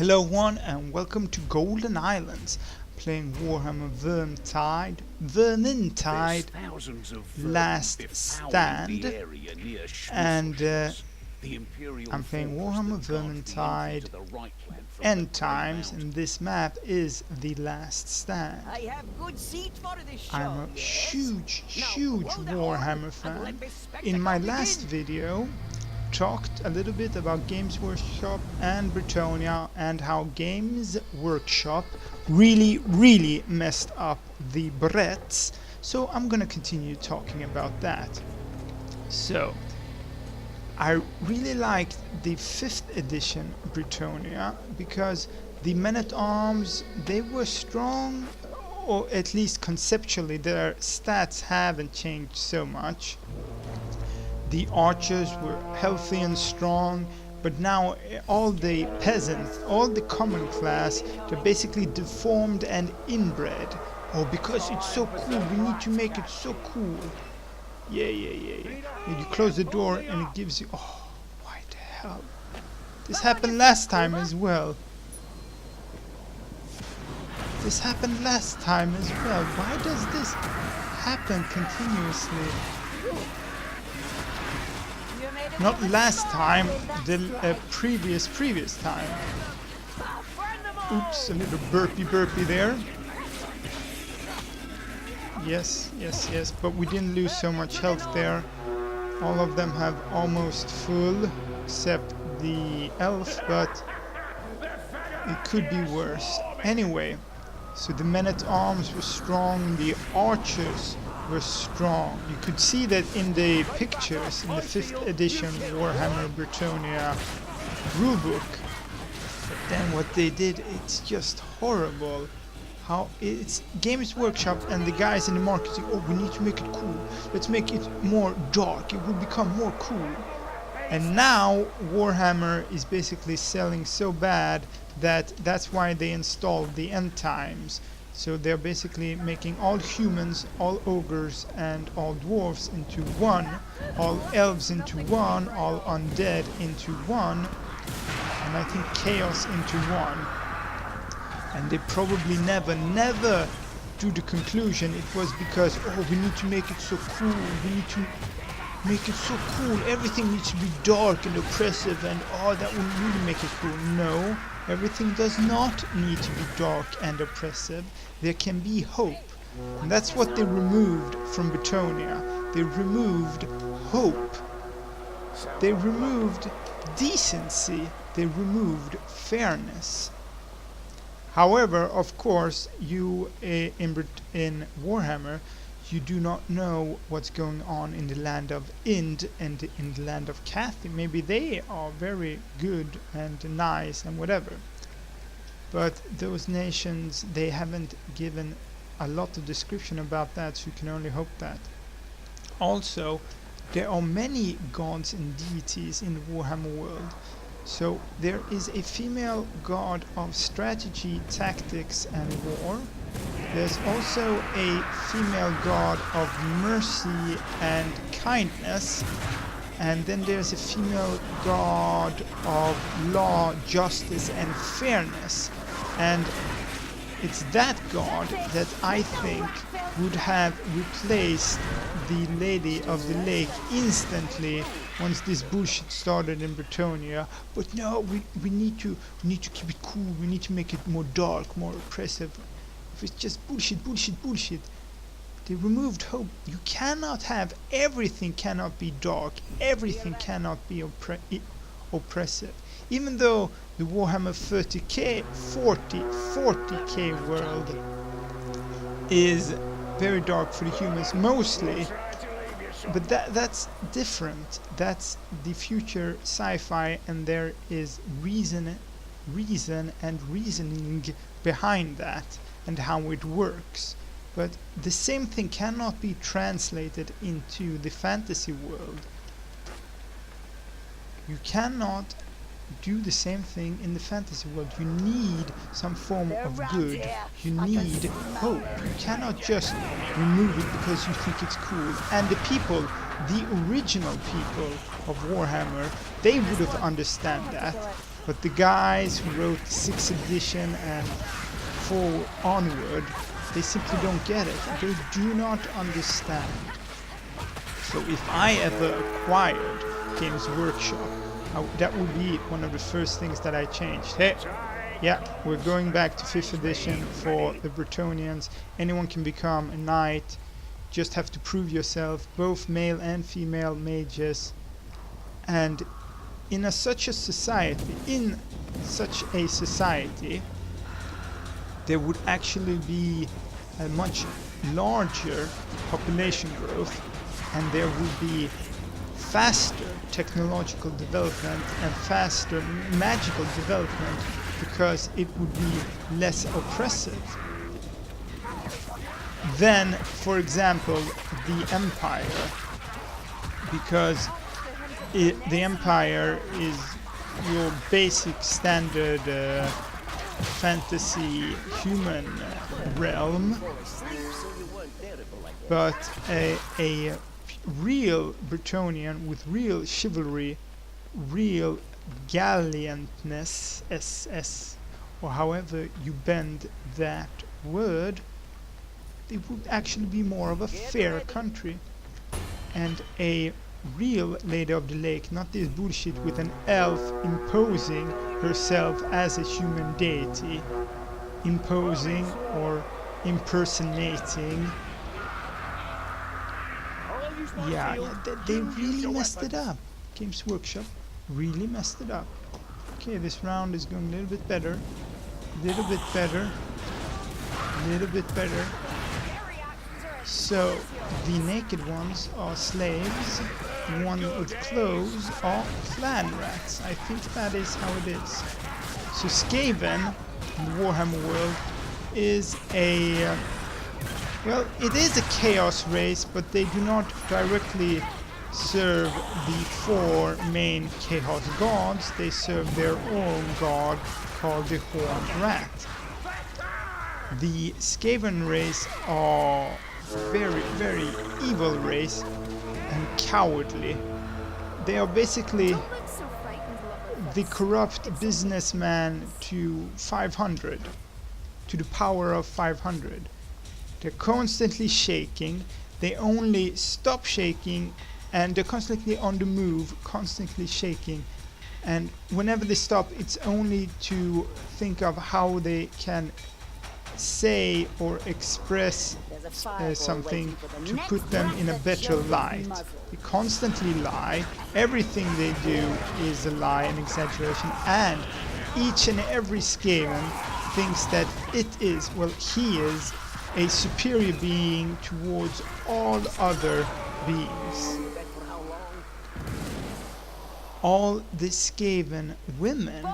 Hello one and welcome to Golden Islands, playing Warhammer Vermintide Last Stand, and I'm playing Warhammer Vermintide End Times, and this map is the Last Stand. I'm a huge Warhammer fan. In my last video talked a little bit about Games Workshop and Bretonnia and how Games Workshop really messed up the Brets, so I'm gonna continue talking about that. So I really liked the 5th edition Bretonnia because the men-at-arms, they were strong, or at least conceptually their stats haven't changed so much. The archers were healthy and strong, but now all the peasants, all the common class, they're basically deformed and inbred. Oh, because it's so cool, we need to make it so cool. Yeah. And you close the door and it gives you... Oh, why the hell? This happened last time as well. Why does this happen continuously? Not last time, the previous time. Oops, a little burpy there. Yes, but we didn't lose so much health there. All of them have almost full, except the elf, but it could be worse. Anyway, so the men-at-arms were strong, the archers were strong. You could see that in the pictures in the 5th edition Warhammer Bretonnia rulebook. But then what they did, it's just horrible. How it's Games Workshop and the guys in the marketing, oh, we need to make it cool. Let's make it more dark. It will become more cool. And now Warhammer is basically selling so bad that that's why they installed the End Times. So they're basically making all humans, all ogres, and all dwarves into one, all elves into one, all undead into one, and I think chaos into one. And they probably never do the conclusion it was because, oh, we need to make it so cool, everything needs to be dark and oppressive, and oh, that will really make it cool. No, everything does not need to be dark and oppressive. There can be hope, and that's what they removed from Bretonnia. They removed hope, they removed decency, they removed fairness. However, of course, you in Warhammer, you do not know what's going on in the land of Ind and in the land of Cathy. Maybe they are very good and nice and whatever. But those nations, they haven't given a lot of description about that, so you can only hope that. Also, there are many gods and deities in the Warhammer world. So there is a female god of strategy, tactics and war. There's also a female god of mercy and kindness. And then there's a female god of law, justice and fairness. And it's that god that I think would have replaced the Lady of the Lake instantly once this bullshit started in Bretonnia. But no, we need to keep it cool, we need to make it more dark, more oppressive. If it's just bullshit. They removed hope. You cannot have, everything cannot be dark, everything cannot be oppressive. Even though the Warhammer 40k world is very dark for the humans mostly, but that's different. That's the future sci-fi, and there is reason and reasoning behind that and how it works. But the same thing cannot be translated into the fantasy world. You cannot do the same thing in the fantasy world. You need some form of good. You need hope. You cannot just remove it because you think it's cool. And the people the original people of Warhammer, they would have understand that. But the guys who wrote 6th edition and 4 onward, they simply don't get it. They do not understand. So if I ever acquired Games Workshop, that would be one of the first things that I changed. Hey, yeah, we're going back to 5th edition for the Bretonnians. Anyone can become a knight. Just have to prove yourself, both male and female mages. And in such a society, there would actually be a much larger population growth, and there would be faster technological development and faster magical development, because it would be less oppressive. Then, for example, the Empire, because the Empire is your basic standard fantasy human realm, but a real Bretonnian with real chivalry, real gallantness, SS, or however you bend that word, it would actually be more of a fair country. And a real Lady of the Lake, not this bullshit with an elf imposing herself as a human deity, imposing or impersonating. Yeah, they really messed it up. Games Workshop really messed it up. Okay, this round is going a little bit better. A little bit better. A little bit better. So, the naked ones are slaves. The one with clothes are clan rats. I think that is how it is. So Skaven, in the Warhammer world, is a... well, it is a chaos race, but they do not directly serve the 4 main chaos gods. They serve their own god called the Horned Rat. The Skaven race are very, very evil race and cowardly. They are basically the corrupt businessman to 500, to the power of 500. They're constantly shaking. They only stop shaking, and they're constantly on the move, constantly shaking. And whenever they stop, it's only to think of how they can say or express something to put them in a better light. They constantly lie. Everything they do is a lie, an exaggeration, and each and every Skaven thinks that it is, well, he is a superior being towards all other beings. All the Skaven women,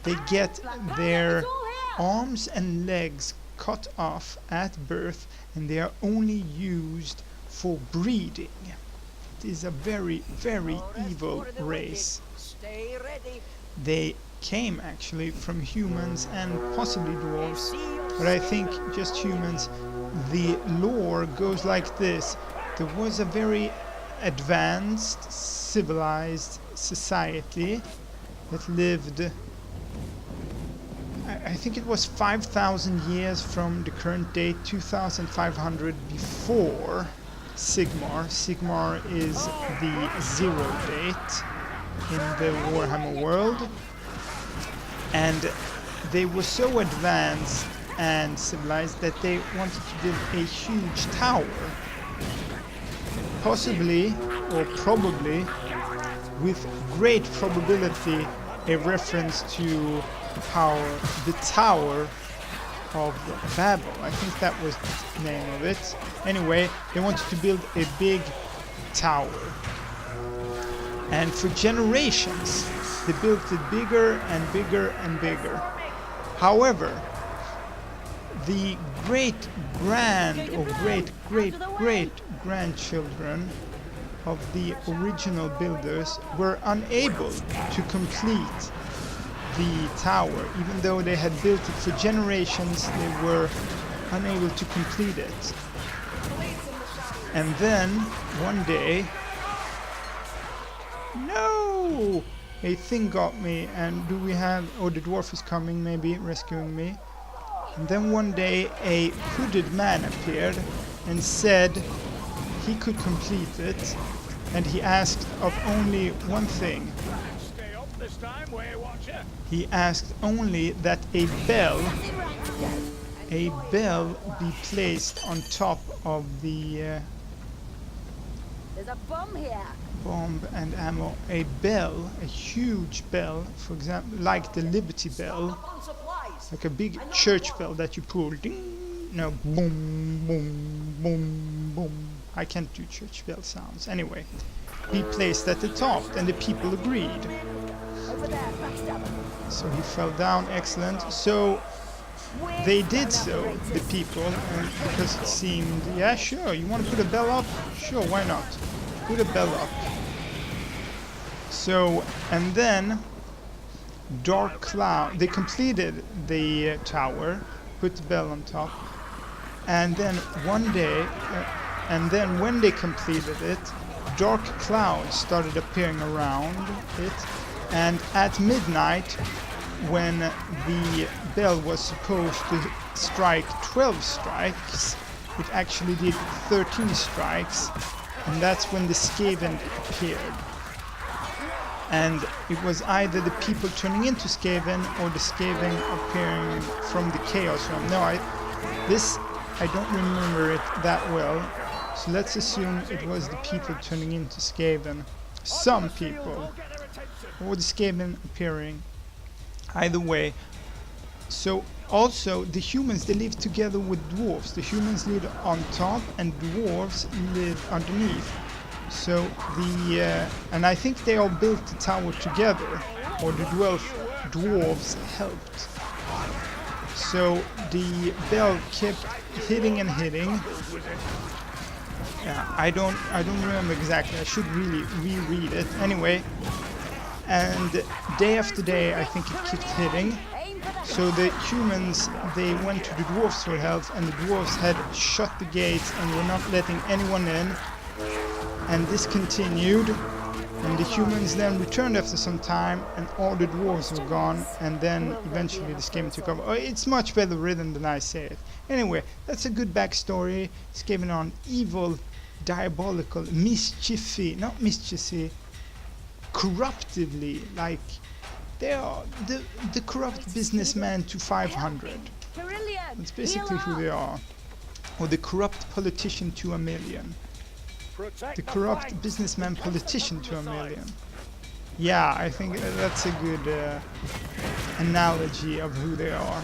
they get their arms and legs cut off at birth, and they are only used for breeding. It is a very, very evil race. They came actually from humans and possibly dwarves, but I think just humans. The lore goes like this. There was a very advanced, civilized society that lived, I think it was 5,000 years from the current date, 2,500 before Sigmar. Sigmar is the 0 date in the Warhammer world, and they were so advanced and civilized that they wanted to build a huge tower, possibly or probably with great probability a reference to the Tower of Babel. I think that was the name of it. Anyway, they wanted to build a big tower, and for generations they built it bigger and bigger and bigger. However, the great-grand or great-great-great-grandchildren of the original builders were unable to complete the tower. Even though they had built it for generations, they were unable to complete it. And then, one day, No! A thing got me, and do we have... Oh, the dwarf is coming, maybe, rescuing me. And then one day, a hooded man appeared and said he could complete it, and he asked of only one thing. He asked only that a bell be placed on top of the There's a bomb here. bomb and ammo. A bell, a huge bell, for example, like the Liberty Bell, like a big church bell that you pull. Ding, no, boom, boom, boom, boom. I can't do church bell sounds. Anyway, be placed at the top, and the people agreed. Over there, backstab. So he fell down. Excellent. So they did so, the people, and because it seemed, yeah, sure, you want to put a bell up? Sure, why not? Put a bell up. So, and then Dark Cloud, they completed the tower, put the bell on top, and then one day, and then when they completed it, dark clouds started appearing around it, and at midnight, when the bell was supposed to strike 12 strikes, it actually did 13 strikes, and that's when the Skaven appeared. And it was either the people turning into Skaven or the Skaven appearing from the Chaos Realm. No, I don't remember it that well, so let's assume it was the people turning into Skaven. Some people, or the Skaven appearing. Either way. So also the humans, they live together with dwarves. The humans live on top and dwarves live underneath. So the and I think they all built the tower together, or the dwarves helped. So the bell kept hitting and hitting. Yeah, I don't remember exactly. I should really reread it. Anyway, and day after day, I think it kept hitting. So the humans, they went to the dwarves for help, and the dwarves had shut the gates and were not letting anyone in. And this continued, and the humans then returned after some time, and all the dwarves were gone, and then eventually this game took over. Oh, it's much better written than I say it. Anyway, that's a good backstory. Skaven are evil, diabolical, mischiefy, not mischiefy, corruptively, like they are the corrupt businessman to 500. That's basically who they are. Or the corrupt politician to 1,000,000. The corrupt businessman politician to 1,000,000. Yeah, I think that's a good analogy of who they are.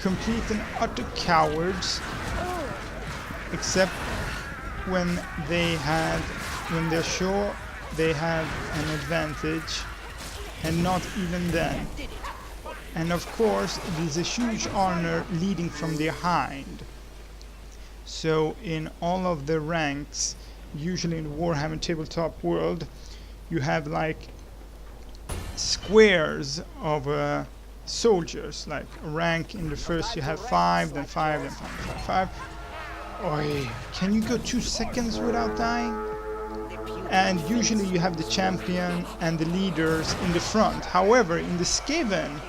Complete and utter cowards, except when they're sure they have an advantage, and not even then. And of course, there's a huge honor leading from behind. So in all of the ranks, usually in the Warhammer tabletop world, you have like squares of soldiers, like a rank. In the first you have 5, then 5, then 5, 5, 5. Oi, can you go 2 seconds without dying? And usually you have the champion and the leaders in the front. However, in the Skaven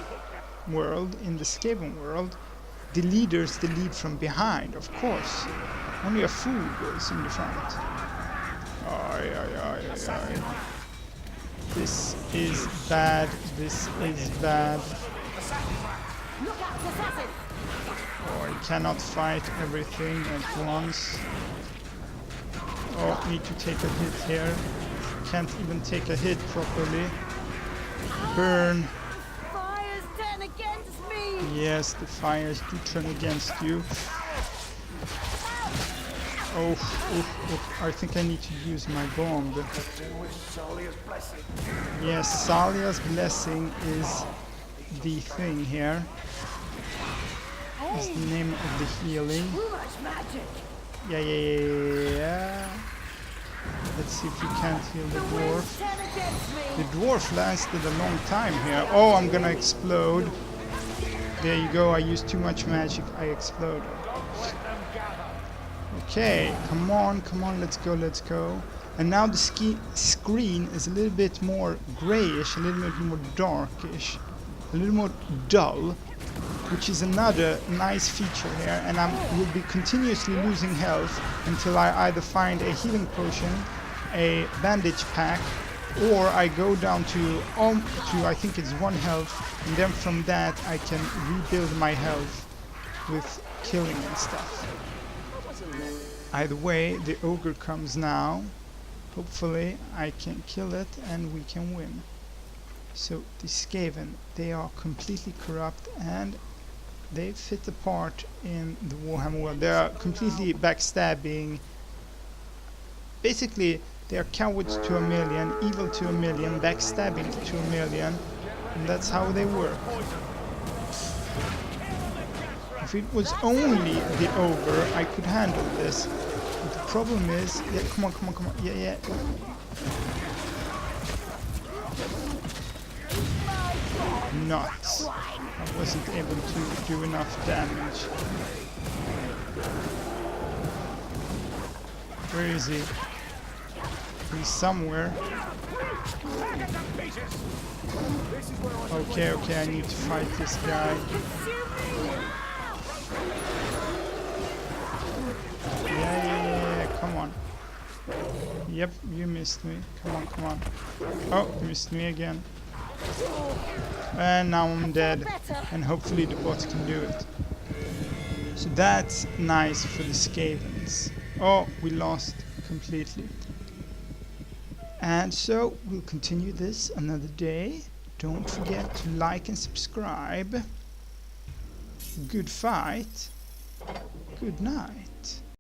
world, the leaders, they lead from behind, of course. Only a fool goes in the front. This is bad. This is bad. Oh, I cannot fight everything at once. Oh, need to take a hit here. Can't even take a hit properly. Burn. Fires turn against me. Yes, the fires do turn against you. Oh, I think I need to use my bomb. Yes, Salia's blessing is the thing here. It's the name of the healing. Too much magic. Yeah. Let's see if we can't heal the dwarf. Turn against me. The dwarf lasted a long time here. Oh, I'm gonna explode. There you go, I used too much magic, I exploded. Okay, come on, let's go. And now the screen is a little bit more grayish, a little bit more darkish, a little more dull, which is another nice feature here. And I will be continuously losing health until I either find a healing potion, a bandage pack, or I go down to I think it's 1 health, and then from that I can rebuild my health with killing and stuff. Either way, the ogre comes now. Hopefully I can kill it and we can win. So the Skaven, they are completely corrupt and they fit apart in the Warhammer world. They are completely backstabbing. Basically, they are cowards to 1,000,000, evil to 1,000,000, backstabbing to 1,000,000, and that's how they work. If it was only the ogre, I could handle this. But the problem is, yeah, come on, yeah. Nuts. I wasn't able to do enough damage. Where is he? He's somewhere. Okay, I need to fight this guy. Yeah, come on. Yep, you missed me. Come on. Oh, you missed me again. And now I'm dead. And hopefully the bot can do it. So that's nice for the Skavens. Oh, we lost completely. And so we'll continue this another day. Don't forget to like and subscribe. Good fight. Good night.